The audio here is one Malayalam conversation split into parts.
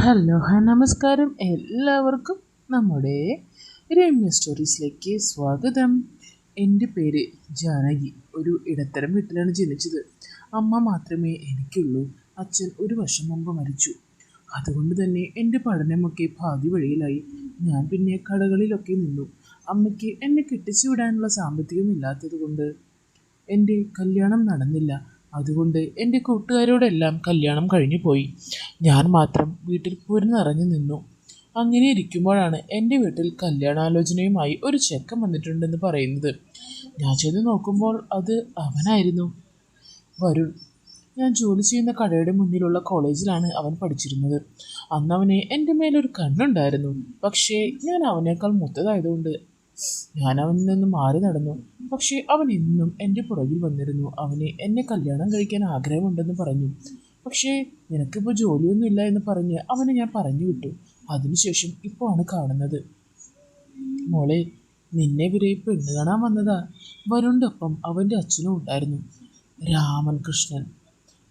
ഹലോ നമസ്കാരം എല്ലാവർക്കും നമ്മുടെ രമ്യ സ്റ്റോറീസിലേക്ക് സ്വാഗതം. എൻ്റെ പേര് ജാനകി. ഒരു ഇടത്തരം വീട്ടിലാണ് ജനിച്ചത്. അമ്മ മാത്രമേ എനിക്കുള്ളൂ. അച്ഛൻ ഒരു വർഷം മുമ്പ് മരിച്ചു. അതുകൊണ്ട് തന്നെ എൻ്റെ പഠനമൊക്കെ പാതി വഴിയിലായി. ഞാൻ പിന്നെ കടകളിലൊക്കെ നിന്നു. അമ്മയ്ക്ക് എന്നെ കെട്ടിച്ചു വിടാനുള്ള സാമ്പത്തികമില്ലാത്തത് കൊണ്ട് എൻ്റെ കല്യാണം നടന്നില്ല. അതുകൊണ്ട് എൻ്റെ കൂട്ടുകാരോടെല്ലാം കല്യാണം കഴിഞ്ഞു പോയി. ഞാൻ മാത്രം വീട്ടിൽ നിറഞ്ഞു നിന്നു. അങ്ങനെ ഇരിക്കുമ്പോഴാണ് എൻ്റെ വീട്ടിൽ കല്യാണാലോചനയുമായി ഒരു ചെക്കൻ വന്നിട്ടുണ്ടെന്ന് പറയുന്നത്. ഞാൻ ചെന്ന് നോക്കുമ്പോൾ അത് അവനായിരുന്നു, വരുൺ. ഞാൻ ജോലി ചെയ്യുന്ന കടയുടെ മുന്നിലുള്ള കോളേജിലാണ് അവൻ പഠിച്ചിരുന്നത്. അന്ന് അവനെ എൻ്റെ മേലൊരു കണ്ണുണ്ടായിരുന്നു. പക്ഷേ ഞാൻ അവനേക്കാൾ മൂത്തതായതുകൊണ്ട് ഞാൻ അവനിൽ നിന്ന് മാറി നടന്നു. പക്ഷേ അവൻ എന്നും എൻ്റെ പുറകിൽ വന്നിരുന്നു. അവന് എന്നെ കല്യാണം കഴിക്കാൻ ആഗ്രഹമുണ്ടെന്ന് പറഞ്ഞു. പക്ഷേ നിനക്കിപ്പോൾ ജോലിയൊന്നുമില്ല എന്ന് പറഞ്ഞ് അവനെ ഞാൻ പറഞ്ഞു വിട്ടു. അതിനുശേഷം ഇപ്പോൾ ആണ് കാണുന്നത്. മോളെ, നിന്നെ ഇവരെ പെണ്ണ് കാണാൻ വന്നതാ. വരുണിൻ്റെ ഒപ്പം അവൻ്റെ അച്ഛനും ഉണ്ടായിരുന്നു, രാമൻ കൃഷ്ണൻ.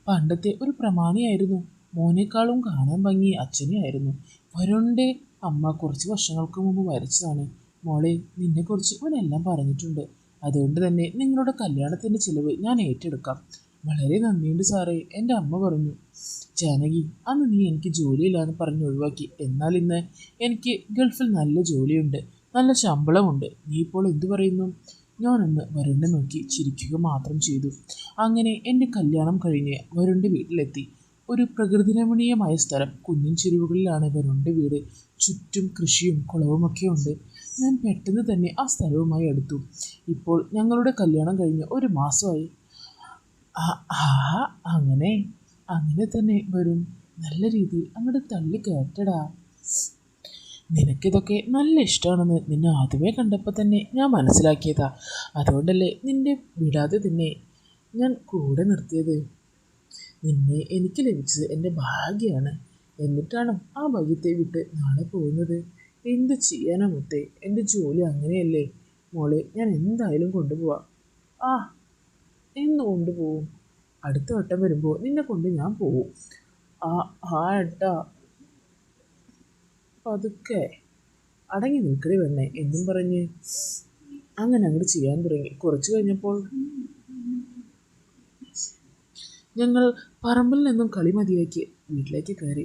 പണ്ടത്തെ ഒരു പ്രമാണിയായിരുന്നു. മോനേക്കാളും കാണാൻ ഭംഗി അച്ഛനെയായിരുന്നു. വരുണിൻ്റെ അമ്മ കുറച്ച് വർഷങ്ങൾക്ക് മുമ്പ് മരിച്ചതാണ്. മോളെ, നിന്നെക്കുറിച്ച് ഇവനെല്ലാം പറഞ്ഞിട്ടുണ്ട്. അതുകൊണ്ട് തന്നെ നിങ്ങളുടെ കല്യാണത്തിൻ്റെ ചിലവ് ഞാൻ ഏറ്റെടുക്കാം. വളരെ നന്ദിയുണ്ട് സാറേ, എൻ്റെ അമ്മ പറഞ്ഞു. ജാനകി, അന്ന് നീ എനിക്ക് ജോലിയില്ലാന്ന് പറഞ്ഞ് ഒഴിവാക്കി. എന്നാൽ ഇന്ന് എനിക്ക് ഗൾഫിൽ നല്ല ജോലിയുണ്ട്, നല്ല ശമ്പളമുണ്ട്. നീ ഇപ്പോൾ എന്തു പറയുന്നു? ഞാനൊന്ന് വരുണിനെ നോക്കി ചിരിക്കുക മാത്രം ചെയ്തു. അങ്ങനെ എൻ്റെ കല്യാണം കഴിഞ്ഞ് വരുണിൻ്റെ വീട്ടിലെത്തി. ഒരു പ്രകൃതിരമണീയമായ സ്ഥലം. കുന്നിൻ ചെരുവുകളിലാണ് വരുണിൻ്റെ വീട്. ചുറ്റും കൃഷിയും കുളവുമൊക്കെ ഉണ്ട്. ഞാൻ പെട്ടെന്ന് തന്നെ ആ സ്ഥലവുമായി അടുത്തു. ഇപ്പോൾ ഞങ്ങളുടെ കല്യാണം കഴിഞ്ഞ് ഒരു മാസമായി. അങ്ങനെ അങ്ങനെ തന്നെ വരും. നല്ല രീതിയിൽ അങ്ങോട്ട് തള്ളി കയറ്റടാ. നിനക്കിതൊക്കെ നല്ല ഇഷ്ടമാണെന്ന് നിന്നെ ആദ്യമേ കണ്ടപ്പോൾ തന്നെ ഞാൻ മനസ്സിലാക്കിയതാ. അതുകൊണ്ടല്ലേ നിന്നെ വിടാതെ തന്നെ ഞാൻ കൂടെ നിർത്തിയത്. നിന്നെ എനിക്ക് ലഭിച്ചത് എൻ്റെ ഭാഗ്യമാണ്. എന്നിട്ടാണോ ആ ഭാഗ്യത്തെ വിട്ട് നാളെ പോകുന്നത്? എന്ത് ചെയ്യാനാ മുത്തേ, എൻ്റെ ജോലി അങ്ങനെയല്ലേ. മോളെ, ഞാൻ എന്തായാലും കൊണ്ടുപോവാം. ആ, എന്ന് കൊണ്ടുപോവും. അടുത്ത വട്ടം വരുമ്പോൾ നിന്നെ കൊണ്ട് ഞാൻ പോവും. ആ ആ ഏട്ടാ, പതുക്കെ അടങ്ങി നിൽക്കടി വേണേ എന്നും പറഞ്ഞ് അങ്ങനെ അങ്ങോട്ട് ചെയ്യാൻ തുടങ്ങി. കുറച്ച് കഴിഞ്ഞപ്പോൾ ഞങ്ങൾ പറമ്പിൽ നിന്നും കളി മതിയാക്കി വീട്ടിലേക്ക് കയറി.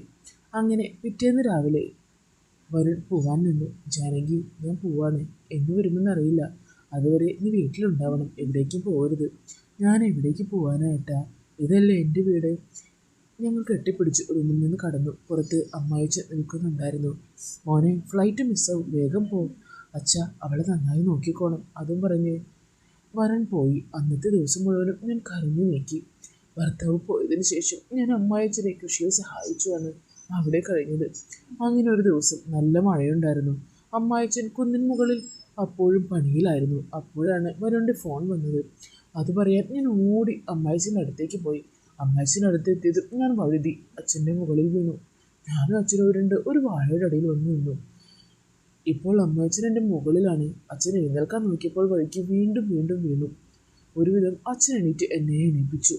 അങ്ങനെ പിറ്റേന്ന് രാവിലെ വരുൺ പോവാൻ നിന്നു. ജാനകി, ഞാൻ പോവാണ്. എന്ന് വരുമെന്നറിയില്ല. അതുവരെ നീ വീട്ടിലുണ്ടാവണം, എവിടേക്കും പോകരുത്. ഞാൻ എവിടേക്ക് പോകാനായിട്ടാ? ഇതല്ലേ എൻ്റെ വീട്. ഞങ്ങൾ കെട്ടിപ്പിടിച്ച് റൂമിൽ നിന്ന് കടന്നു. പുറത്ത് അമ്മായിച്ച നിൽക്കുന്നുണ്ടായിരുന്നു. മോനെ, ഫ്ലൈറ്റ് മിസ്സാവും, വേഗം പോ. അച്ഛ, അവളെ നന്നായി നോക്കിക്കോണം. അതും പറഞ്ഞ് വരൻ പോയി. അന്നത്തെ ദിവസം മുഴുവനും ഞാൻ കരഞ്ഞു നീക്കി. ഭർത്താവ് പോയതിനു ശേഷം ഞാൻ അമ്മായിച്ചനെ കൃഷിയെ സഹായിച്ചുവാണ് അവിടെ കഴിഞ്ഞത്. അങ്ങനെ ഒരു ദിവസം നല്ല മഴയുണ്ടായിരുന്നു. അമ്മായിച്ചൻ കുന്നിൻ മുകളിൽ അപ്പോഴും പണിയിലായിരുന്നു. അപ്പോഴാണ് വരുണിൻ്റെ ഫോൺ വന്നത്. അത് പറയാൻ ഞാൻ ഓടി അമ്മായിച്ചൻ്റെ അടുത്തേക്ക് പോയി. അമ്മായിച്ചൻ്റെ അടുത്തെത്തിയത് ഞാൻ വഴുതി അച്ഛൻ്റെ മുകളിൽ വീണു. ഞാനും അച്ഛനോരുണ്ട് ഒരു വാഴയുടെ അടിയിൽ വന്നു നിന്നു. ഇപ്പോൾ അമ്മായിച്ചൻ എൻ്റെ മുകളിലാണ്. അച്ഛൻ എഴുന്നേൽക്കാൻ നോക്കിയപ്പോൾ വഴിക്ക് വീണ്ടും വീണ്ടും വീണു. ഒരുവിധം അച്ഛൻ എണീറ്റ് എന്നെ എണീപ്പിച്ചു.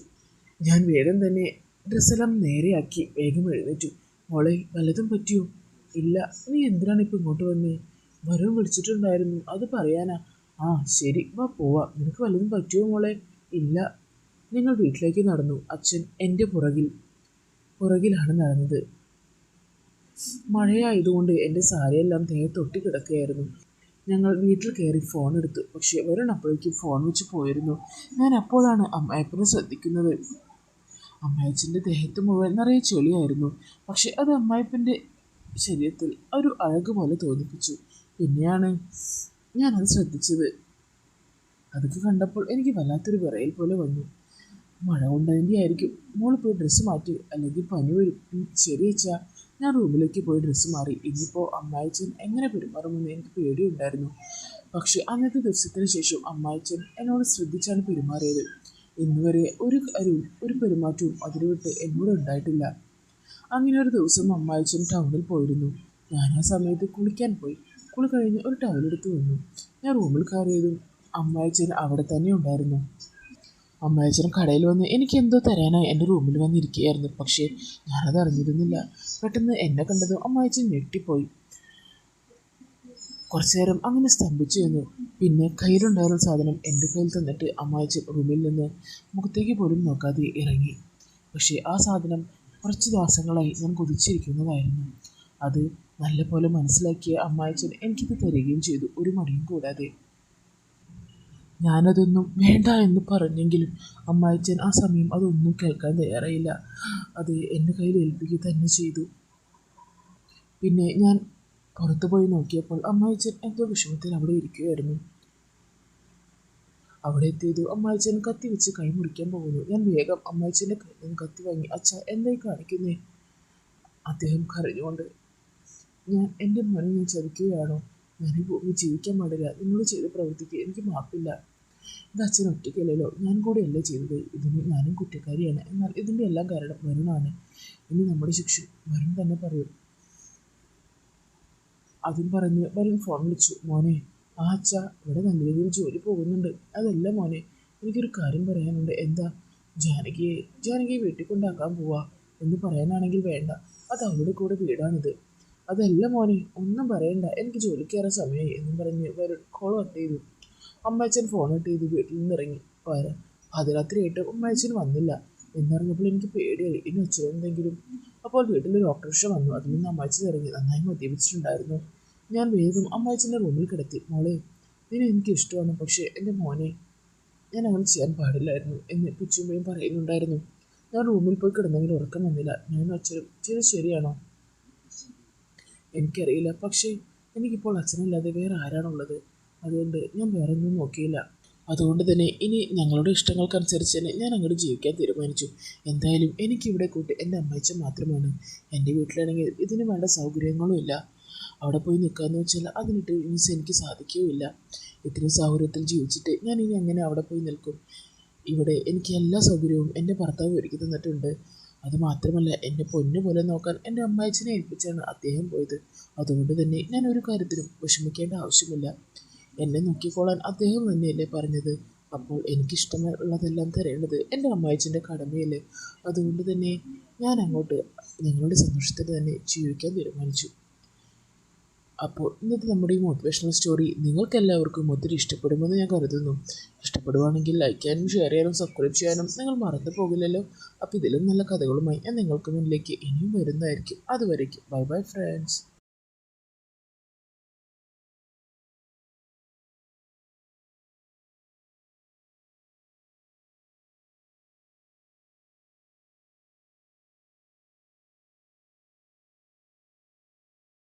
ഞാൻ വേഗം തന്നെ ഡ്രസ്സെല്ലാം നേരെയാക്കി വേഗം എഴുന്നേറ്റു. മോളെ, വല്ലതും പറ്റിയോ? ഇല്ല. നീ എന്തിനാണ് ഇപ്പം ഇങ്ങോട്ട് വന്നേ? വരും വിളിച്ചിട്ടുണ്ടായിരുന്നു, അത് പറയാനാ. ആ ശരി, വാ പോവാം. നിനക്ക് വല്ലതും പറ്റിയോ മോളെ? ഇല്ല. ഞങ്ങൾ വീട്ടിലേക്ക് നടന്നു. അച്ഛൻ എൻ്റെ പുറകിലാണ് നടന്നത്. മഴയായതുകൊണ്ട് എൻ്റെ സാരിയെല്ലാം തൊട്ടി കിടക്കുകയായിരുന്നു. ഞങ്ങൾ വീട്ടിൽ കയറി ഫോൺ എടുത്തു. പക്ഷേ വരുൺ അപ്പോഴേക്കും ഫോൺ വെച്ച് പോയിരുന്നു. ഞാൻ അപ്പോഴാണ് അമ്മായപ്പനെ ശ്രദ്ധിക്കുന്നത്. അമ്മായച്ചൻ്റെ ദേഹത്ത് മുഴുവൻ നിറയെ ചെളിയായിരുന്നു. പക്ഷെ അത് അമ്മായപ്പൻ്റെ ശരീരത്തിൽ ഒരു അഴക് പോലെ തോന്നിപ്പിച്ചു. പിന്നെയാണ് ഞാനത് ശ്രദ്ധിച്ചത്. അതൊക്കെ കണ്ടപ്പോൾ എനിക്ക് വല്ലാത്തൊരു വിറയൽ പോലെ വന്നു. മഴ കൊണ്ടതിൻ്റെ ആയിരിക്കും. മോൾ പോയി ഡ്രസ്സ് മാറ്റി, അല്ലെങ്കിൽ പനി വരും. ശരി അച്ഛാ. ഞാൻ റൂമിലേക്ക് പോയി ഡ്രസ്സ് മാറി. ഇനിയിപ്പോൾ അമ്മായിച്ചൻ എങ്ങനെ പെരുമാറുമെന്ന് എനിക്ക് പേടിയുണ്ടായിരുന്നു. പക്ഷെ അന്നത്തെ ദിവസത്തിന് ശേഷം അമ്മായിച്ചൻ എന്നോട് ശ്രദ്ധിച്ചാണ് പെരുമാറിയത്. ഇന്നുവരെ ഒരു പെരുമാറ്റവും അതിന് വിട്ട് എന്നോട് ഉണ്ടായിട്ടില്ല. അങ്ങനെ ഒരു ദിവസം അമ്മായിച്ചൻ ടൗണിൽ പോയിരുന്നു. ഞാൻ ആ സമയത്ത് കുളിക്കാൻ പോയി. കുളി കഴിഞ്ഞ് ഒരു ടവലെടുത്ത് വന്നു. ഞാൻ റൂമിൽ കയറിയതും അമ്മായിച്ചൻ അവിടെ തന്നെ ഉണ്ടായിരുന്നു. അമ്മായച്ചനും കടയിൽ വന്ന് എനിക്ക് എന്തോ തരാനായി എൻ്റെ റൂമിൽ വന്നിരിക്കുകയായിരുന്നു. പക്ഷേ ഞാനത് അറിഞ്ഞിരുന്നില്ല. പെട്ടെന്ന് എന്നെ കണ്ടതും അമ്മായച്ചൻ ഞെട്ടിപ്പോയി. കുറച്ചു നേരം അങ്ങനെ സ്തംഭിച്ചു നിന്നു. പിന്നെ കയ്യിലുണ്ടായിരുന്ന സാധനം എൻ്റെ കയ്യിൽ തന്നിട്ട് അമ്മായച്ചൻ റൂമിൽ നിന്ന് മുഖത്തേക്ക് പോലും നോക്കാതെ ഇറങ്ങി. പക്ഷേ ആ സാധനം കുറച്ച് ദിവസങ്ങളായി ഞാൻ കൊതിച്ചിരിക്കുന്നതായിരുന്നു. അത് നല്ലപോലെ മനസ്സിലാക്കിയ അമ്മായച്ചൻ എനിക്കിത് തരികയും ചെയ്തു, ഒരു മടിയും കൂടാതെ. ഞാനതൊന്നും വേണ്ട എന്ന് പറഞ്ഞെങ്കിലും അമ്മായച്ചൻ ആ സമയം അതൊന്നും കേൾക്കാൻ തയ്യാറായില്ല. അത് എൻ്റെ കയ്യിൽ ഏൽപ്പിക്കുക തന്നെ ചെയ്തു. പിന്നെ ഞാൻ പുറത്തു പോയി നോക്കിയപ്പോൾ അമ്മായച്ചൻ എന്തോ വിഷമത്തിൽ അവിടെ ഇരിക്കുകയായിരുന്നു. അവിടെ എത്തിയതു അമ്മായച്ചൻ കത്തി വെച്ച് കൈ മുറിക്കാൻ പോകുന്നു. ഞാൻ വേഗം അമ്മായച്ചൻ്റെ കയ്യിൽ നിന്ന് കത്തി വാങ്ങി. അച്ഛ, എന്തായി കാണിക്കുന്നേ? അദ്ദേഹം കരഞ്ഞുകൊണ്ട്. എൻ്റെ മോനെ ഞാൻ ചതിക്കുകയാണോ? ഞാൻ ഈ ഭൂമി ജീവിക്കാൻ പാടില്ല. നിന്നോട് ചെയ്ത പ്രവൃത്തിക്ക് എനിക്ക് മാപ്പില്ല. ഇത് അച്ഛൻ ഒറ്റയ്ക്കല്ലല്ലോ, ഞാൻ കൂടെയല്ലേ ചെയ്തത്. ഇതിന് ഞാനും കുറ്റക്കാരിയാണ്. എന്നാൽ ഇതിൻ്റെ എല്ലാം കാരണം വരുണാണ്. ഇനി നമ്മുടെ ശിക്ഷ വരുൺ തന്നെ പറയും. അതും പറഞ്ഞ് വരുൺ ഫോൺ വിളിച്ചു. മോനെ. ആ അച്ഛ, ഇവിടെ നല്ല രീതിയിൽ ജോലി പോകുന്നുണ്ട്. അതല്ല മോനെ, എനിക്കൊരു കാര്യം പറയാനുണ്ട്. എന്താ? ജാനകിയെ വീട്ടിൽ കൊണ്ടാക്കാൻ പോവാ എന്ന് പറയാനാണെങ്കിൽ വേണ്ട. അത് അവളുടെ കൂടെ വീടാണിത്. അതല്ല മോനെ, ഒന്നും പറയണ്ട, എനിക്ക് ജോലിക്ക് കയറാൻ സമയമായി എന്നും പറഞ്ഞ് വരുൺ കോൾ കട്ട് ചെയ്തു. അമ്മയച്ചൻ ഫോൺ കട്ട് ചെയ്ത് വീട്ടിൽ നിന്ന് ഇറങ്ങി. പാതിരാത്രിയായിട്ട് അമ്മയച്ചൻ വന്നില്ല. എന്നറിഞ്ഞപ്പോൾ എനിക്ക് പേടിയായി. ഇനി അച്ഛനെന്തെങ്കിലും. അപ്പോൾ വീട്ടിലൊരു ഓട്ടോറിക്ഷ വന്നു. അതിൽ നിന്ന് അമ്മായച്ചൻ ഇറങ്ങി. നന്നായി മദ്യപിച്ചിട്ടുണ്ടായിരുന്നു. ഞാൻ വേഗം അമ്മായച്ചൻ്റെ റൂമിൽ കിടത്തി. മോളെ, നിന്നെ എനിക്ക് ഇഷ്ടമാണ്, പക്ഷേ എൻ്റെ മോനെ ഞാൻ അങ്ങനെ ചെയ്യാൻ പാടില്ലായിരുന്നു എന്ന് പിച്ചുമ്മയും പറയുന്നുണ്ടായിരുന്നു. ഞാൻ റൂമിൽ പോയി കിടന്നെങ്കിൽ ഉറക്കം വന്നില്ല. ഞാനും അച്ഛനും ചെയ്ത് ശരിയാണോ എനിക്കറിയില്ല. പക്ഷേ എനിക്കിപ്പോൾ അച്ഛനല്ലാതെ വേറെ ആരാണുള്ളത്? അതുകൊണ്ട് ഞാൻ വേറെ ഒന്നും നോക്കിയില്ല. അതുകൊണ്ട് തന്നെ ഇനി ഞങ്ങളുടെ ഇഷ്ടങ്ങൾക്കനുസരിച്ച് തന്നെ ഞാൻ അങ്ങോട്ട് ജീവിക്കാൻ തീരുമാനിച്ചു. എന്തായാലും എനിക്കിവിടെ കൂട്ടി എൻ്റെ അമ്മയച്ചൻ മാത്രമാണ്. എൻ്റെ വീട്ടിലാണെങ്കിൽ ഇതിന് വേണ്ട സൗകര്യങ്ങളും ഇല്ല. അവിടെ പോയി നിൽക്കാമെന്ന് വെച്ചാൽ അതിനിട്ട് മീൻസ് എനിക്ക് സാധിക്കുകയില്ല. ഇത്രയും സൗകര്യത്തിൽ ജീവിച്ചിട്ട് ഞാൻ ഇനി എങ്ങനെ അവിടെ പോയി നിൽക്കും? ഇവിടെ എനിക്ക് എല്ലാ സൗകര്യവും എൻ്റെ ഭർത്താവ് ഒരുക്കി തന്നിട്ടുണ്ട്. അതുമാത്രമല്ല, എന്നെ പൊന്നു പോലെ നോക്കാൻ എൻ്റെ അമ്മായച്ചനെ ഏൽപ്പിച്ചാണ് അദ്ദേഹം പോയത്. അതുകൊണ്ട് തന്നെ ഞാൻ ഒരു കാര്യത്തിനും വിഷമിക്കേണ്ട ആവശ്യമില്ല. എന്നെ നോക്കിക്കോളാൻ അദ്ദേഹം തന്നെയല്ലേ പറഞ്ഞത്. അപ്പോൾ എനിക്കിഷ്ടമുള്ളതെല്ലാം തരേണ്ടത് എൻ്റെ അമ്മായച്ചൻ്റെ കടമയല്ലേ. അതുകൊണ്ട് തന്നെ ഞാൻ അങ്ങോട്ട് ഞങ്ങളുടെ സന്തോഷത്തിൽ തന്നെ ജീവിക്കാൻ തീരുമാനിച്ചു. അപ്പോൾ ഇന്നത്തെ നമ്മുടെ ഈ മോട്ടിവേഷണൽ സ്റ്റോറി നിങ്ങൾക്കെല്ലാവർക്കും ഒത്തിരി ഇഷ്ടപ്പെടുമെന്ന് ഞാൻ കരുതുന്നു. ഇഷ്ടപ്പെടുവാണെങ്കിൽ ലൈക്ക് ചെയ്യാനും ഷെയർ ചെയ്യാനും സബ്സ്ക്രൈബ് ചെയ്യാനും നിങ്ങൾ മറന്നു പോകില്ലല്ലോ. അപ്പോൾ ഇതിലും നല്ല കഥകളുമായി ഞാൻ നിങ്ങൾക്ക് മുന്നിലേക്ക് ഇനിയും വരുന്നതായിരിക്കും. അതുവരേക്കും ബൈ ബൈ ഫ്രണ്ട്സ്.